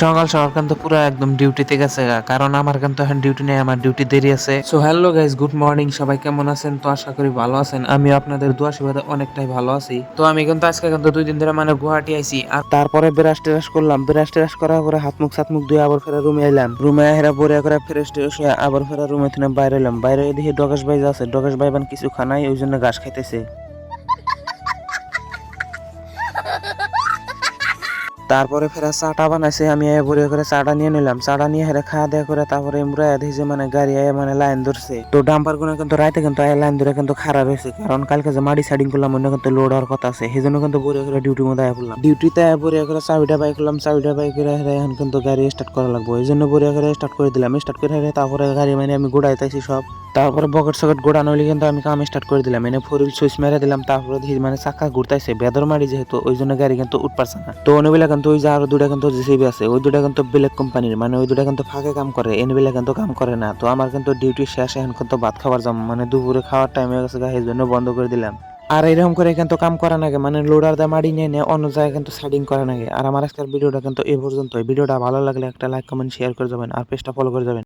সকাল সকাল কিন্তু পুরো একদম ডিউটিতে গেছে গা, কারণ আমার কিন্তু এখন ডিউটি নেই, আমার ডিউটি দেরি আছে। So hello guys, good morning, সবাই কেমন আছেন? তো আশা করি ভালো আছেন। আমি আপনাদের দোয়া আশীর্বাদে অনেকটাই ভালো আছি। তো আমি কিন্তু আজকে কিন্তু 2 দিন ধরে মানে গুয়াহাটি আইছি, আর তারপরে ব্রাশ টেরাশ করলাম। ব্রাশ টেরাশ করার পরে হাত মুখ ধুয়ে আবার ফেরা রুমে এলাম। রুমে হেরা পরে করে ফ্রেশ ট্রেশ হয়ে আবার ফেরা রুমে থেকে বাইরে এলাম। বাইরে দেখি ডকাশ ভাই আছে, ডকাশ ভাই কিছু খানাই, ওই জন্য ঘাস খাইতেছে। তারপরে ফেরা চাটা বানাইছে, আমি বড়িয়া করে চাটা নিয়ে নিলাম। চাটা নিয়ে হেরে খাওয়া দাওয়া করে তারপরে মুরা দেখছি মানে গাড়ি আয় মানে লাইন ধরছে। তো ডাম্পার গুলো কিন্তু রাইতে কিন্তু লাইন ধরে কিন্তু খারাপ হয়েছে, কারণ কালকে যে মাটি সাইডিং করলাম অন্য কিন্তু লোড হওয়ার কথা আছে, সেই জন্য কিন্তু বড়িয়া করে ডিউটির মধ্যে আয় করলাম। ডিউটিতে বড়িয়া করে চাবিটা বাই করলাম, চাবিটা বাই করে হেরে এখন কিন্তু গাড়ি স্টার্ট করা লাগবে, এই জন্য বড়িয়া করে স্টার্ট করে দিলাম। স্টার্ট করে হেরে তারপরে গাড়ি মানে আমি গোড়াইতেছি সব। তারপরে বকেট সকেট গোড়ানো হলে কিন্তু আমি কাম স্টার্ট করে দিলাম, এনে ফোর হুইল সুইচ মেরে দিলাম। তারপরে দেখি মানে চাকা ঘুরতেছে, বেদর মারি যেহেতু ওই জন্য গাড়ি কিন্তু উঠ পারছে না। তো অনেকগুলা কিন্তু ওই যে আরো দুটা কিন্তু জেসিবি আছে, ওই দুটা কিন্তু ব্ল্যাক কোম্পানির, মানে ওই দুটা কিন্তু ফাঁকে কাম করে, এনবিলা কিন্তু কাম করে না। তো আমার কিন্তু ডিউটি শেষ, এখন কিন্তু ভাত খাবার যাবো, মানে দুপুরে খাওয়ার টাইম হয়ে গেছে, এই জন্য বন্ধ করে দিলাম। আর এরকম করে কিন্তু কাম করা নাগে, মানে লোডার দা মাড়ি নিয়ে নিয়ে অন্য জায়গায় কিন্তু সাইডিং করা নাগে। আর আমার আজকের ভিডিওটা কিন্তু এই পর্যন্ত। ভিডিওটা ভালো লাগলে একটা লাইক কমেন্ট শেয়ার করে যাবেন, আর পেজটা ফলো করে যাবেন।